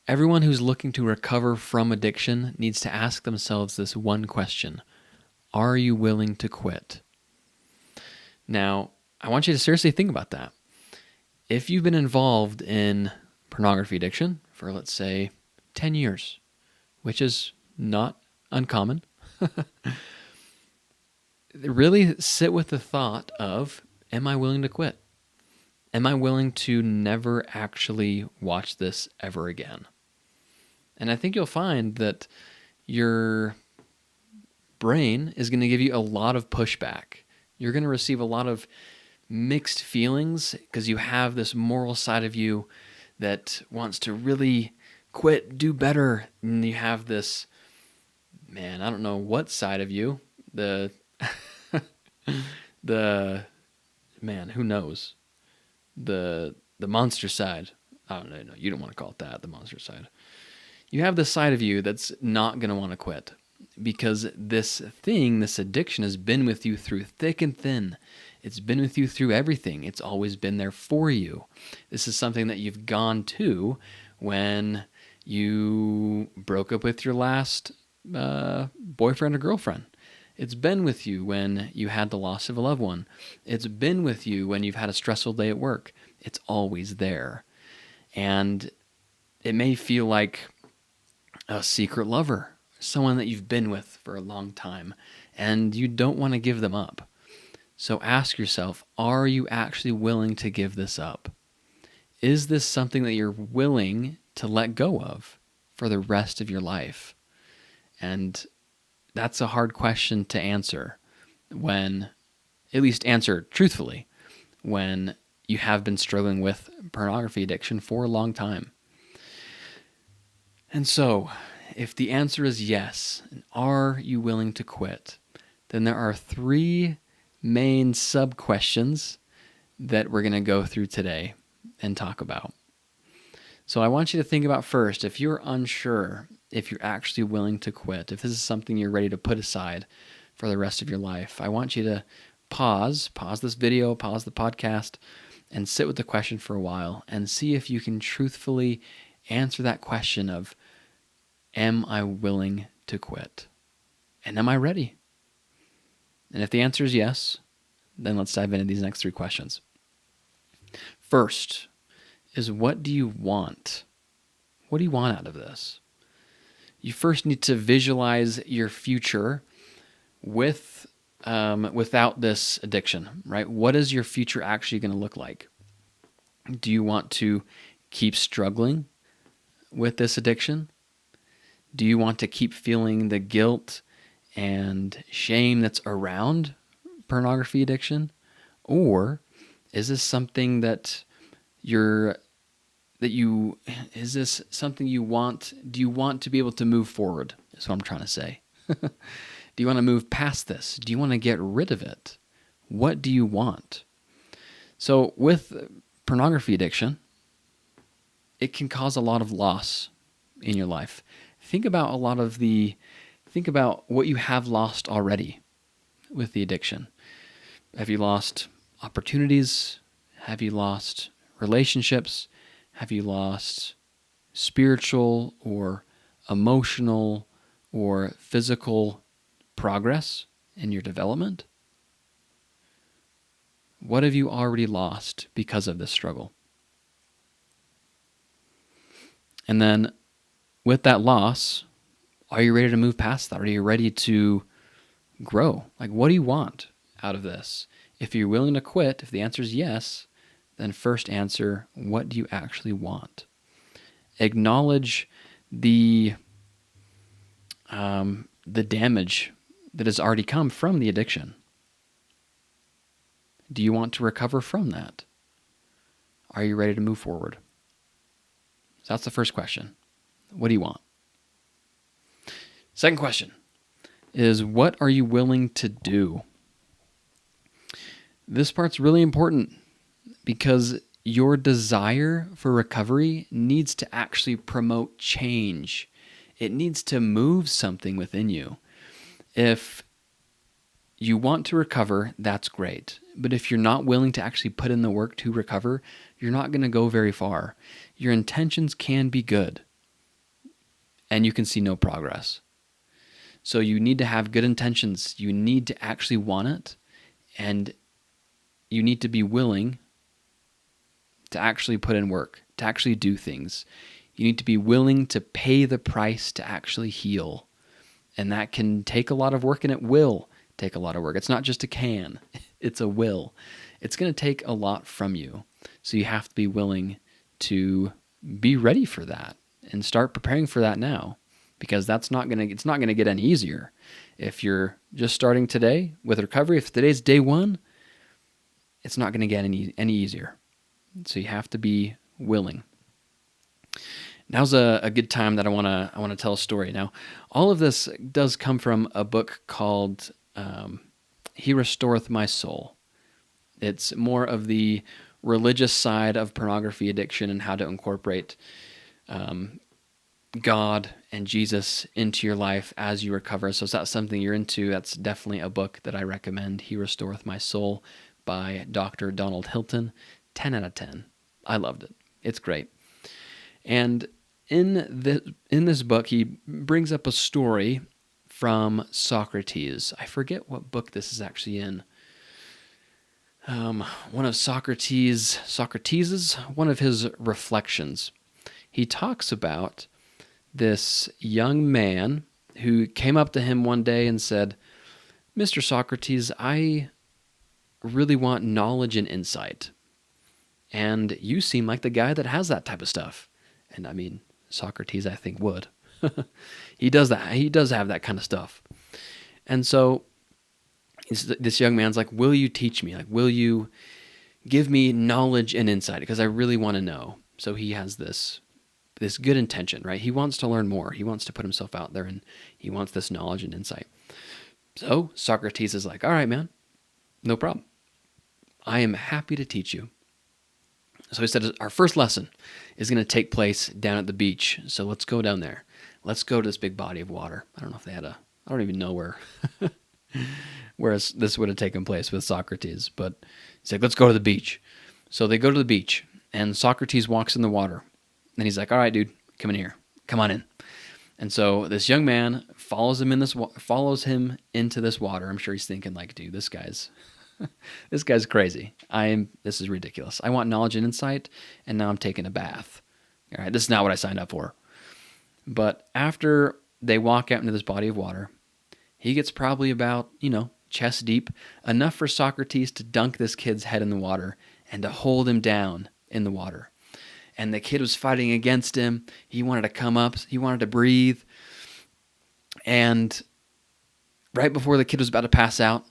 Everyone who's looking to recover from addiction needs to ask themselves this one question: are you willing to quit? Now, I want you to seriously think about that. If you've been involved in pornography addiction for, let's say, 10 years, which is not uncommon, really sit with the thought of, am I willing to quit? Am I willing to never actually watch this ever again? And I think you'll find that your brain is going to give you a lot of pushback. You're going to receive a lot of mixed feelings because you have this moral side of you that wants to really quit, do better. And you have this, man, I don't know what side of you, the man, who knows? The monster side. I don't know, no, you don't want to call it that, the monster side. You have this side of you that's not going to want to quit because this addiction has been with you through thick and thin. It's been with you through everything. It's always been there for you. This is something that you've gone to when you broke up with your last boyfriend or girlfriend. It's been with you when you had the loss of a loved one. It's been with you when you've had a stressful day at work. It's always there. And it may feel like a secret lover, someone that you've been with for a long time, and you don't want to give them up. So ask yourself, are you actually willing to give this up? Is this something that you're willing to let go of for the rest of your life? And that's a hard question to answer when, at least answer truthfully, when you have been struggling with pornography addiction for a long time. And so, if the answer is yes, and are you willing to quit, then there are 3 main sub-questions that we're going to go through today and talk about. So I want you to think about first, if you're unsure if you're actually willing to quit, if this is something you're ready to put aside for the rest of your life, I want you to pause this video, pause the podcast, and sit with the question for a while and see if you can truthfully answer that question of, am I willing to quit? And am I ready? And if the answer is yes, then let's dive into these next 3 questions. First is, what do you want? What do you want out of this? You first need to visualize your future without this addiction, right? What is your future actually going to look like? Do you want to keep struggling with this addiction? Do you want to keep feeling the guilt and shame that's around pornography addiction? Or is this something is this something you want? Do you want to be able to move forward? Is what I'm trying to say. Do you want to move past this? Do you want to get rid of it? What do you want? So with pornography addiction, it can cause a lot of loss in your life. Think about what you have lost already with the addiction. Have you lost opportunities? Have you lost relationships? Have you lost spiritual or emotional or physical progress in your development? What have you already lost because of this struggle? And then with that loss, are you ready to move past that? Are you ready to grow? Like, what do you want out of this? If you're willing to quit, if the answer is yes, then first answer, what do you actually want? Acknowledge the damage that has already come from the addiction. Do you want to recover from that? Are you ready to move forward? So that's the first question. What do you want? Second question is, what are you willing to do? This part's really important because your desire for recovery needs to actually promote change. It needs to move something within you. If you want to recover, that's great. But if you're not willing to actually put in the work to recover, you're not going to go very far. Your intentions can be good, and you can see no progress. So you need to have good intentions. You need to actually want it, and you need to be willing to actually put in work, to actually do things. You need to be willing to pay the price to actually heal. And that can take a lot of work, and it will take a lot of work. It's not just a can, it's a will. It's going to take a lot from you. So you have to be willing to be ready for that and start preparing for that now, because it's not going to get any easier. If you're just starting today with recovery, if today's day one, it's not going to get any easier. So you have to be willing. Now's a good time that I want to tell a story. Now, all of this does come from a book called He Restoreth My Soul. It's more of the religious side of pornography addiction and how to incorporate God and Jesus into your life as you recover. So if that's something you're into, that's definitely a book that I recommend. He Restoreth My Soul by Dr. Donald Hilton. 10 out of 10. I loved it. It's great. And in this book, he brings up a story from Socrates. I forget what book this is actually in. One of Socrates's, one of his reflections. He talks about this young man who came up to him one day and said, "Mr. Socrates, I really want knowledge and insight. And you seem like the guy that has that type of stuff." And I mean, Socrates, I think, would. He does that. He does have that kind of stuff. And so this young man's like, "Will you teach me? Like, will you give me knowledge and insight? Because I really want to know." So he has this good intention, right? He wants to learn more. He wants to put himself out there, and he wants this knowledge and insight. So Socrates is like, "All right, man, no problem. I am happy to teach you." So he said, "Our first lesson is going to take place down at the beach. So let's go down there. Let's go to this big body of water." I don't know if they had I don't even know where this would have taken place with Socrates, but he's like, "Let's go to the beach." So they go to the beach, and Socrates walks in the water. And he's like, "All right, dude, come in here. Come on in." And so this young man follows him into this water. I'm sure he's thinking like, "Dude, this guy's crazy. This is ridiculous. I want knowledge and insight, and now I'm taking a bath. All right, this is not what I signed up for." But after they walk out into this body of water, he gets probably about, chest deep, enough for Socrates to dunk this kid's head in the water and to hold him down in the water. And the kid was fighting against him. He wanted to come up. He wanted to breathe. And right before the kid was about to pass out,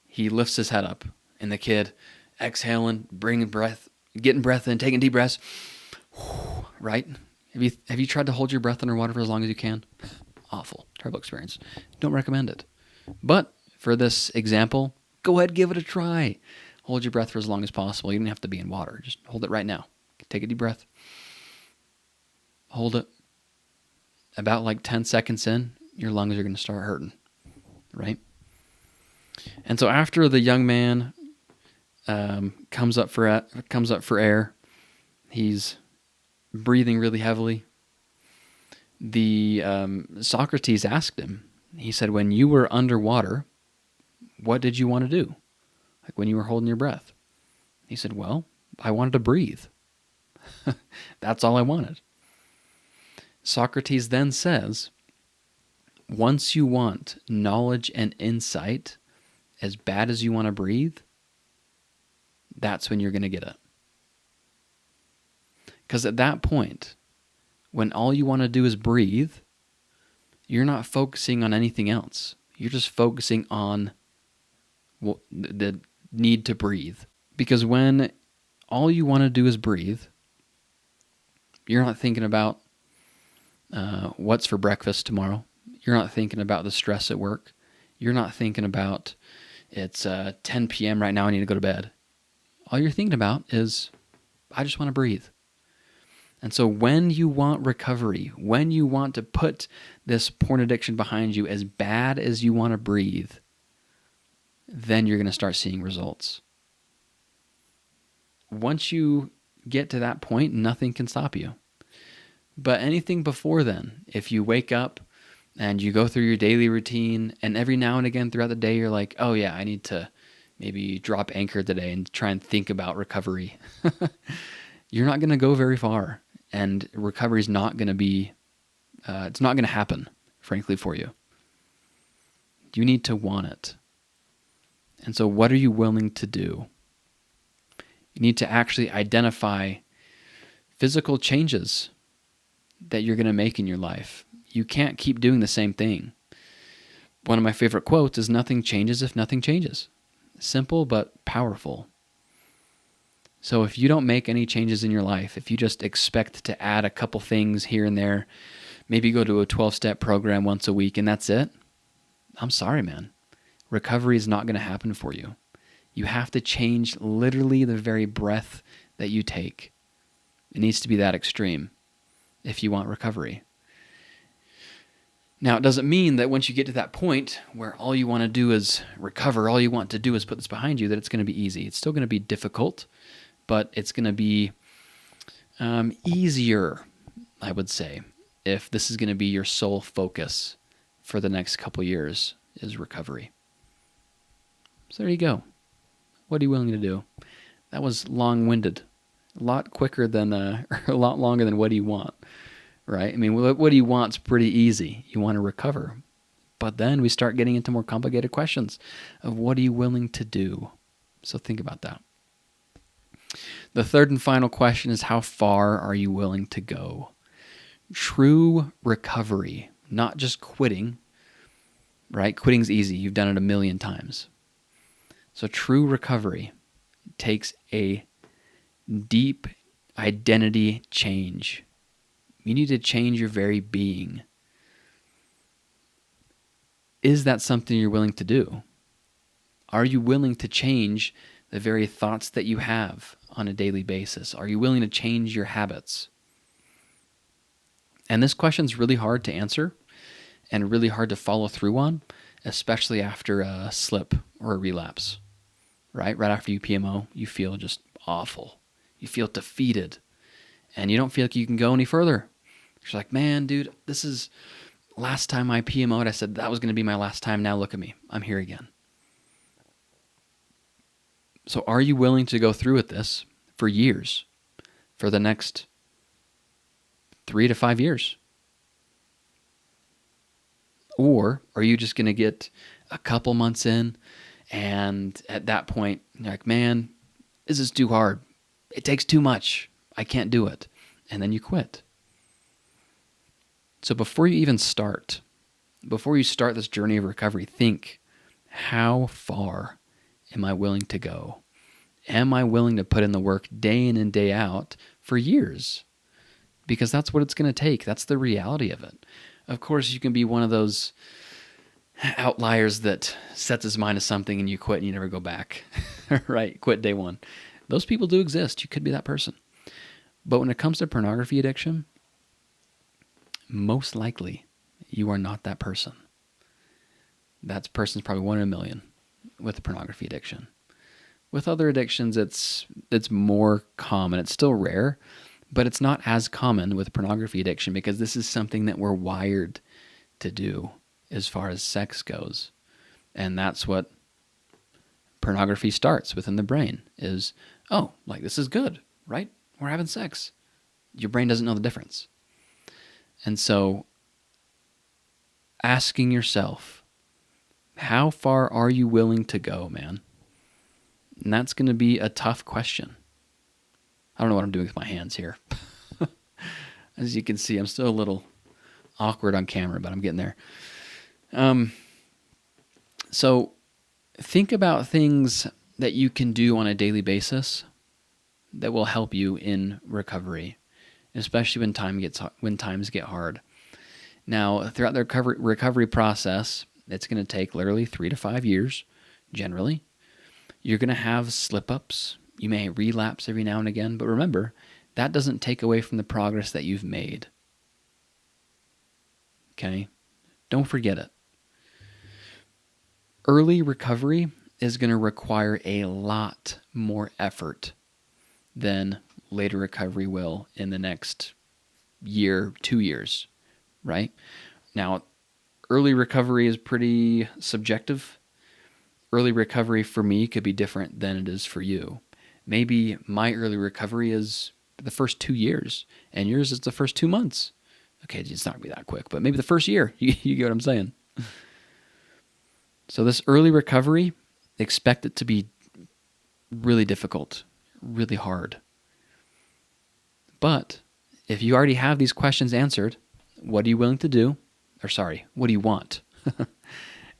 he lifts his head up, and the kid, exhaling, getting breath in, taking deep breaths. Right? Have you tried to hold your breath underwater for as long as you can? Awful, terrible experience. Don't recommend it. But for this example, go ahead, give it a try. Hold your breath for as long as possible. You don't have to be in water. Just hold it right now. Take a deep breath. Hold it. About like 10 seconds in, your lungs are going to start hurting, right? And so after the young man comes up for air, he's breathing really heavily. The Socrates asked him. He said, "When you were underwater, what did you want to do? Like when you were holding your breath?" He said, "Well, I wanted to breathe. That's all I wanted." Socrates then says, "Once you want knowledge and insight as bad as you want to breathe, that's when you're going to get it." Because at that point, when all you want to do is breathe, you're not focusing on anything else. You're just focusing on the need to breathe. Because when all you want to do is breathe, you're not thinking about what's for breakfast tomorrow. You're not thinking about the stress at work. You're not thinking about it's 10 p.m. right now, I need to go to bed. All you're thinking about is, I just want to breathe. And so when you want recovery, when you want to put this porn addiction behind you as bad as you want to breathe, then you're going to start seeing results. Once you get to that point, nothing can stop you. But anything before then, if you wake up and you go through your daily routine and every now and again throughout the day, you're like, oh yeah, I need to maybe drop anchor today and try and think about recovery. You're not going to go very far, and recovery is not going to be, it's not going to happen, frankly, for you. You need to want it. And so what are you willing to do? You need to actually identify physical changes that you're going to make in your life. You can't keep doing the same thing. One of my favorite quotes is, nothing changes if nothing changes. Simple but powerful. So if you don't make any changes in your life, if you just expect to add a couple things here and there, maybe go to a 12-step program once a week and that's it, I'm sorry, man. Recovery is not going to happen for you. You have to change literally the very breath that you take. It needs to be that extreme if you want recovery. Now, it doesn't mean that once you get to that point where all you want to do is recover, all you want to do is put this behind you, that it's going to be easy. It's still going to be difficult, but it's going to be easier, I would say, if this is going to be your sole focus for the next couple years, is recovery. So there you go. What are you willing to do? That was long-winded. A lot quicker than, or a lot longer than what do you want, right? I mean, what do you want is pretty easy. You want to recover. But then we start getting into more complicated questions of what are you willing to do? So think about that. The third and final question is, how far are you willing to go? True recovery, not just quitting, right? Quitting's easy. You've done it a million times. So true recovery takes a deep identity change. You need to change your very being. Is that something you're willing to do? Are you willing to change the very thoughts that you have on a daily basis? Are you willing to change your habits? And this question's really hard to answer and really hard to follow through on, especially after a slip or a relapse, right? Right after you PMO, you feel just awful. You feel defeated and you don't feel like you can go any further. You're like, man, dude, this is last time I PMO'd. I said that was going to be my last time. Now look at me. I'm here again. So are you willing to go through with this for years, for the next 3 to 5 years? Or are you just going to get a couple months in and at that point, you're like, man, this is too hard. It takes too much. I can't do it. And then you quit. So before you even start, before you start this journey of recovery, think, how far am I willing to go? Am I willing to put in the work day in and day out for years? Because that's what it's going to take. That's the reality of it. Of course, you can be one of those outliers that sets his mind to something and you quit and you never go back, right? Quit day one. Those people do exist. You could be that person. But when it comes to pornography addiction, most likely you are not that person. That person's probably 1 in a million with a pornography addiction. With other addictions, it's more common. It's still rare, but it's not as common with pornography addiction because this is something that we're wired to do as far as sex goes. And that's what pornography starts within the brain is, oh, like this is good, right? We're having sex. Your brain doesn't know the difference. And so asking yourself, how far are you willing to go, man? And that's going to be a tough question. I don't know what I'm doing with my hands here. As you can see, I'm still a little awkward on camera, but I'm getting there. So think about things that you can do on a daily basis that will help you in recovery, especially when times get hard. Now, throughout the recovery process, it's going to take literally 3 to 5 years, generally. You're going to have slip-ups. You may relapse every now and again, but remember, that doesn't take away from the progress that you've made. Okay? Don't forget it. Early recovery is going to require a lot more effort than later recovery will in the next year, 2 years, right? Now, early recovery is pretty subjective. Early recovery for me could be different than it is for you. Maybe my early recovery is the first 2 years, and yours is the first 2 months. Okay, it's not going to be that quick, but maybe the first year. You get what I'm saying? So this early recovery, expect it to be really difficult, really hard. But if you already have these questions answered, what are you willing to do? What do you want?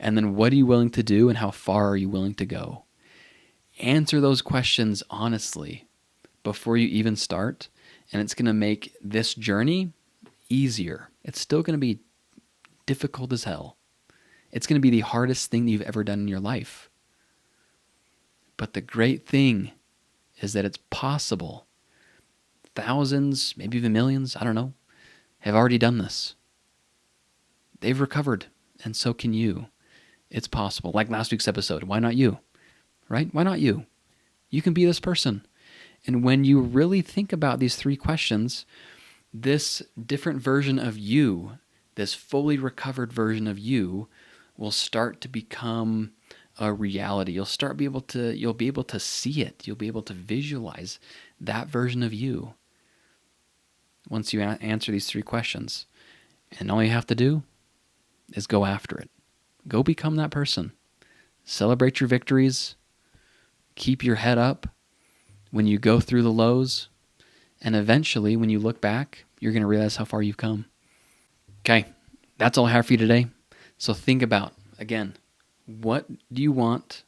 And then what are you willing to do and how far are you willing to go? Answer those questions honestly before you even start, and it's going to make this journey easier. It's still going to be difficult as hell. It's going to be the hardest thing that you've ever done in your life. But the great thing is that it's possible. Thousands, maybe even millions, I don't know, have already done this. They've recovered, and so can you. It's possible. Like last week's episode, why not you? Right? Why not you? You can be this person. And when you really think about these 3 questions, this different version of you, this fully recovered version of you, will start to become a reality. You'll be able to see it. You'll be able to visualize that version of you once you answer these 3 questions. And all you have to do is go after it. Go become that person. Celebrate your victories. Keep your head up when you go through the lows. And eventually, when you look back, you're going to realize how far you've come. Okay, that's all I have for you today. So think about, again, what do you want?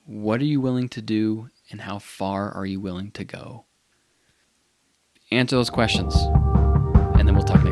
What are you willing to do? And how far are you willing to go? Answer those questions, and then we'll talk next.